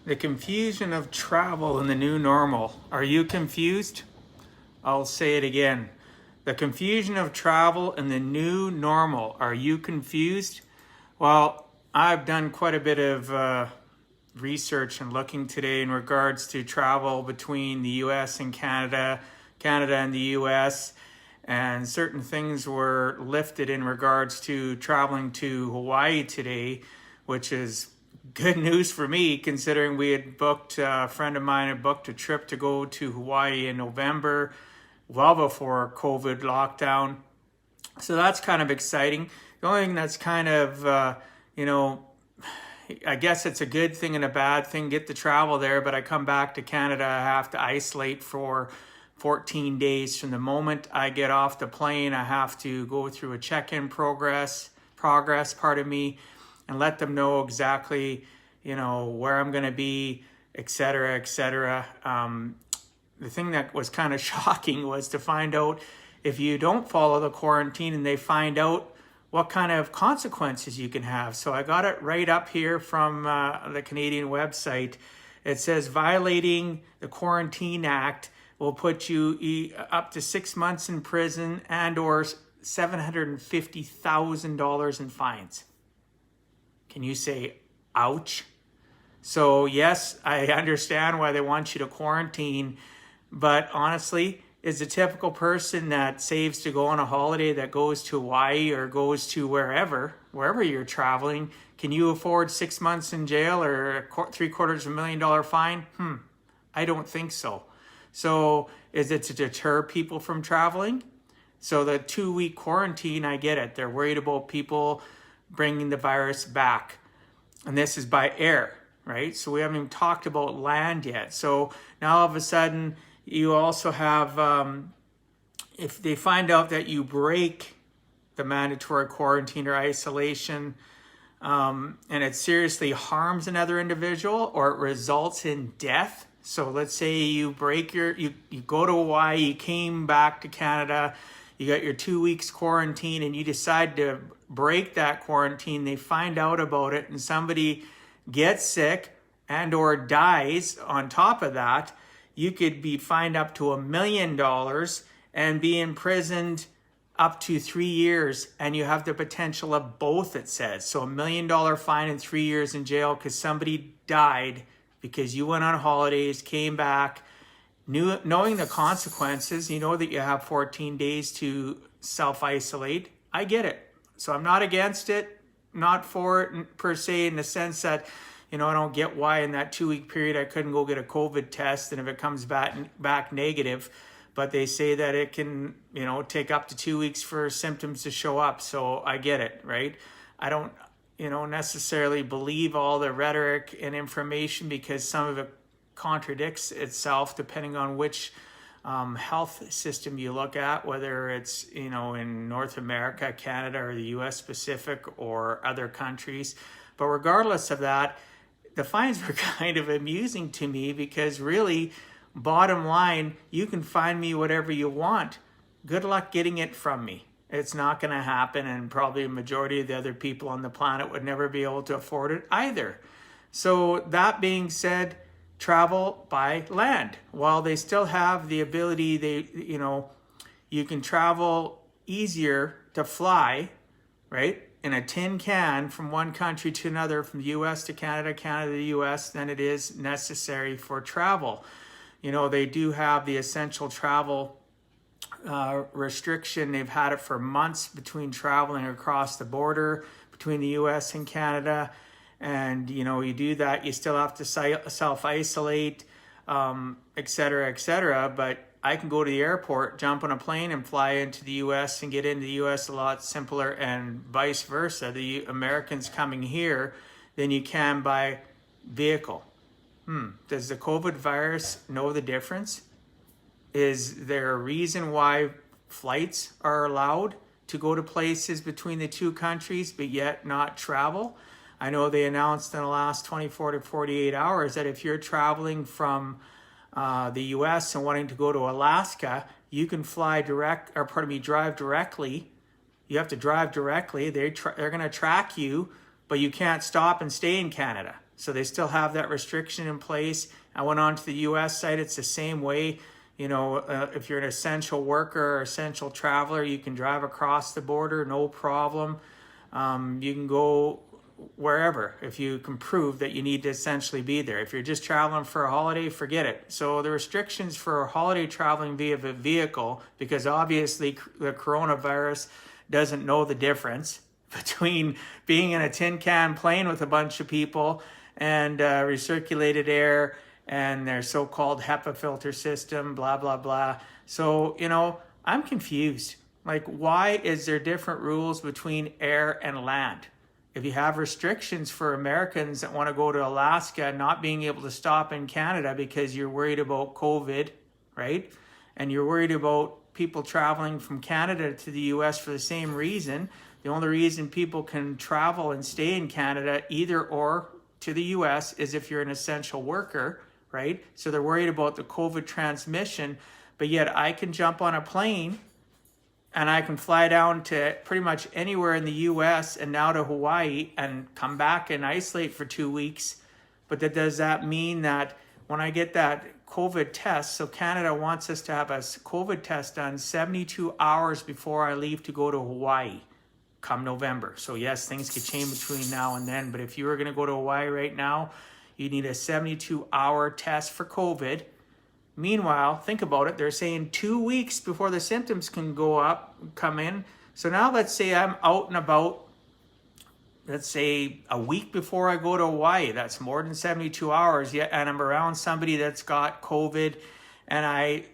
The confusion of travel in the new normal. Are you confused? I'll say it again. The confusion of travel in the new normal. Are you confused? Well, I've done quite a bit of research and looking today in regards to travel between the US and Canada, Canada and the US, and certain things were lifted in regards to traveling to Hawaii today, which is good news for me considering we had booked, a friend of mine had booked a trip to go to Hawaii in November, well before COVID lockdown. So that's kind of exciting. The only thing that's kind of, I guess it's a good thing and a bad thing, get to travel there, but I come back to Canada, I have to isolate for 14 days. From the moment I get off the plane, I have to go through a check-in progress, pardon me, and let them know exactly, where I'm going to be, etc., etc. The thing that was kind of shocking was to find out if you don't follow the quarantine and they find out what kind of consequences you can have. So I got it right up here from the Canadian website. It says violating the Quarantine Act will put you up to 6 months in prison and or $750,000 in fines. Can you say, ouch? So yes, I understand why they want you to quarantine, but honestly, is a typical person that saves to go on a holiday, that goes to Hawaii or goes to wherever you're traveling, can you afford 6 months in jail or $750,000 fine? I don't think so. So is it to deter people from traveling? So the 2-week quarantine, I get it. They're worried about people bringing the virus back. And this is by air, right? So we haven't even talked about land yet. So now all of a sudden, you also have, if they find out that you break the mandatory quarantine or isolation, and it seriously harms another individual or it results in death. So let's say you break you go to Hawaii, you came back to Canada, you got your 2 weeks quarantine and you decide to break that quarantine. They find out about it and somebody gets sick and or dies on top of that. You could be fined up to $1 million and be imprisoned up to 3 years, and you have the potential of both, it says. So $1 million fine and 3 years in jail because somebody died because you went on holidays, came back, knowing the consequences. You know that you have 14 days to self-isolate. I get it. So I'm not against it, not for it per se, in the sense that, I don't get why in that 2-week period I couldn't go get a COVID test and if it comes back negative. But they say that it can, take up to 2 weeks for symptoms to show up. So I get it, right? I don't, necessarily believe all the rhetoric and information because some of it contradicts itself depending on which health system you look at, whether it's, in North America, Canada, or the US specific or other countries. But regardless of that, the fines were kind of amusing to me because really, bottom line, you can fine me whatever you want. Good luck getting it from me. It's not going to happen, and probably a majority of the other people on the planet would never be able to afford it either. So that being said, travel by land. While they still have the ability, you can travel easier to fly, right? In a tin can from one country to another, from the US to Canada, Canada to the US, than it is necessary for travel. They do have the essential travel restriction. They've had it for months between traveling across the border between the US and Canada. And, you do that, you still have to self-isolate, et cetera, but I can go to the airport, jump on a plane and fly into the US and get into the US a lot simpler, and vice versa. The Americans coming here than you can by vehicle. Does the COVID virus know the difference? Is there a reason why flights are allowed to go to places between the two countries but yet not travel? I know they announced in the last 24 to 48 hours that if you're traveling from the US and wanting to go to Alaska, you can drive directly. You have to drive directly. They're going to track you, but you can't stop and stay in Canada. So they still have that restriction in place. I went on to the US site, it's the same way. You know, if you're an essential worker or essential traveler, you can drive across the border, no problem. You can go wherever if you can prove that you need to essentially be there. If you're just traveling for a holiday, forget it. So the restrictions for holiday traveling via the vehicle, because obviously the coronavirus doesn't know the difference between being in a tin can plane with a bunch of people and recirculated air and their so-called HEPA filter system, blah, blah, blah. So, you know, I'm confused. Like, why is there different rules between air and land? If you have restrictions for Americans that want to go to Alaska, not being able to stop in Canada because you're worried about COVID, right? And you're worried about people traveling from Canada to the US for the same reason. The only reason people can travel and stay in Canada, either or to the US, is if you're an essential worker, right? So they're worried about the COVID transmission, but yet I can jump on a plane and I can fly down to pretty much anywhere in the US and now to Hawaii and come back and isolate for 2 weeks. But does that mean that when I get that COVID test, so Canada wants us to have a COVID test done 72 hours before I leave to go to Hawaii come November. So yes, things could change between now and then, but if you were going to go to Hawaii right now, you need a 72-hour test for COVID. Meanwhile, think about it, they're saying 2 weeks before the symptoms can come in. So now let's say I'm out and about, let's say a week before I go to Hawaii, that's more than 72 hours yet, and I'm around somebody that's got COVID and I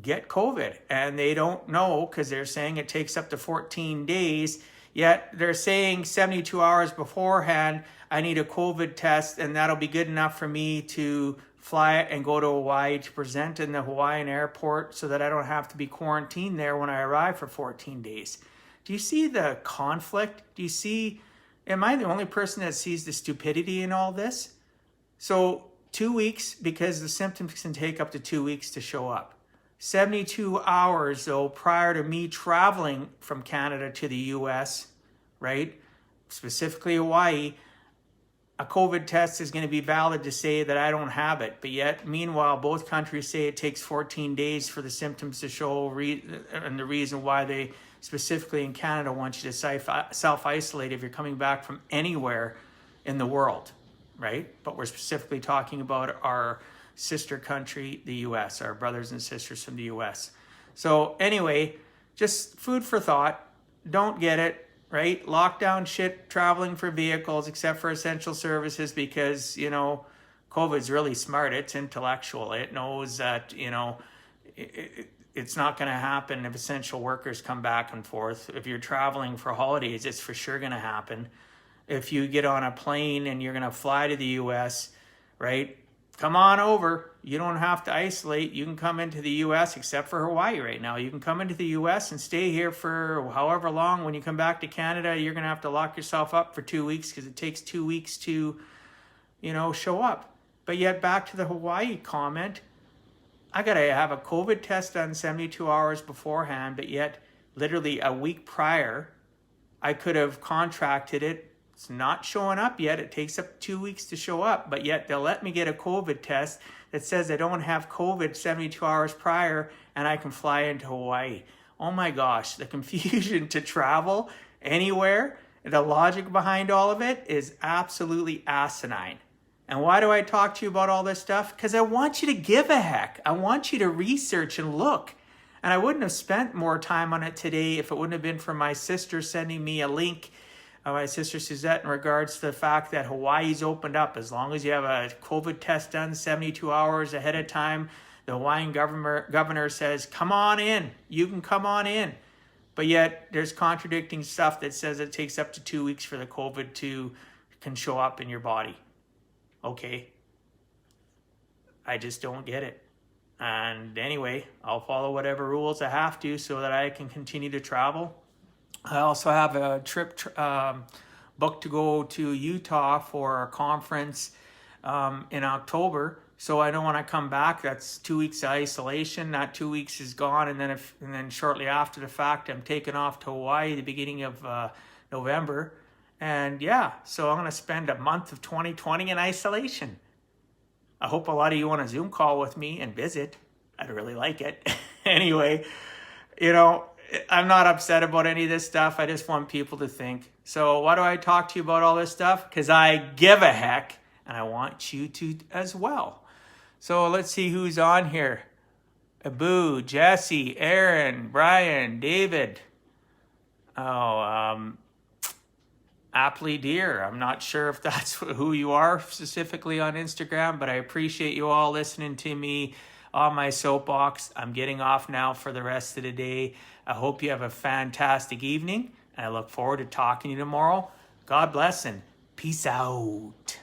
get COVID and they don't know because they're saying it takes up to 14 days, yet they're saying 72 hours beforehand, I need a COVID test and that'll be good enough for me to fly and go to Hawaii to present in the Hawaiian airport so that I don't have to be quarantined there when I arrive for 14 days. Do you see the conflict? Do you see, am I the only person that sees the stupidity in all this? So 2 weeks, because the symptoms can take up to 2 weeks to show up. 72 hours though prior to me traveling from Canada to the US, right? Specifically Hawaii, a COVID test is going to be valid to say that I don't have it. But yet, meanwhile, both countries say it takes 14 days for the symptoms to show, and the reason why they, specifically in Canada, want you to self-isolate if you're coming back from anywhere in the world, right? But we're specifically talking about our sister country, the US, our brothers and sisters from the US. So anyway, just food for thought. Don't get it. Right? Lockdown shit, traveling for vehicles, except for essential services, because, you know, COVID's really smart. It's intellectual. It knows that, you know, it's not going to happen if essential workers come back and forth. If you're traveling for holidays, it's for sure going to happen. If you get on a plane and you're going to fly to the US, right? Come on over. You don't have to isolate. You can come into the US, except for Hawaii right now. You can come into the US and stay here for however long. When you come back to Canada, you're going to have to lock yourself up for 2 weeks because it takes 2 weeks to, you know, show up. But yet back to the Hawaii comment, I got to have a COVID test done 72 hours beforehand, but yet literally a week prior, I could have contracted it. It's not showing up yet. It takes up 2 weeks to show up, but yet they'll let me get a COVID test that says I don't have COVID 72 hours prior and I can fly into Hawaii. Oh my gosh, the confusion to travel anywhere, the logic behind all of it is absolutely asinine. And why do I talk to you about all this stuff? Because I want you to give a heck. I want you to research and look. And I wouldn't have spent more time on it today if it wouldn't have been for my sister sending me a link, my sister Suzette, in regards to the fact that Hawaii's opened up. As long as you have a COVID test done 72 hours ahead of time, the Hawaiian governor says, come on in. You can come on in. But yet there's contradicting stuff that says it takes up to 2 weeks for the COVID to can show up in your body. Okay. I just don't get it. And anyway, I'll follow whatever rules I have to so that I can continue to travel. I also have a trip booked to go to Utah for a conference in October. So I know when I come back, that's 2 weeks of isolation. That 2 weeks is gone, and then shortly after the fact, I'm taking off to Hawaii the beginning of November. And yeah, so I'm going to spend a month of 2020 in isolation. I hope a lot of you want a Zoom call with me and visit. I'd really like it. Anyway, I'm not upset about any of this stuff. I just want people to think. So why do I talk to you about all this stuff? Because I give a heck, and I want you to as well. So let's see who's on here. Abu, Jesse, Aaron, Brian, David. Aptly Dear. I'm not sure if that's who you are specifically on Instagram, but I appreciate you all listening to me on my soapbox. I'm getting off now for the rest of the day. I hope you have a fantastic evening, and I look forward to talking to you tomorrow. God bless and peace out.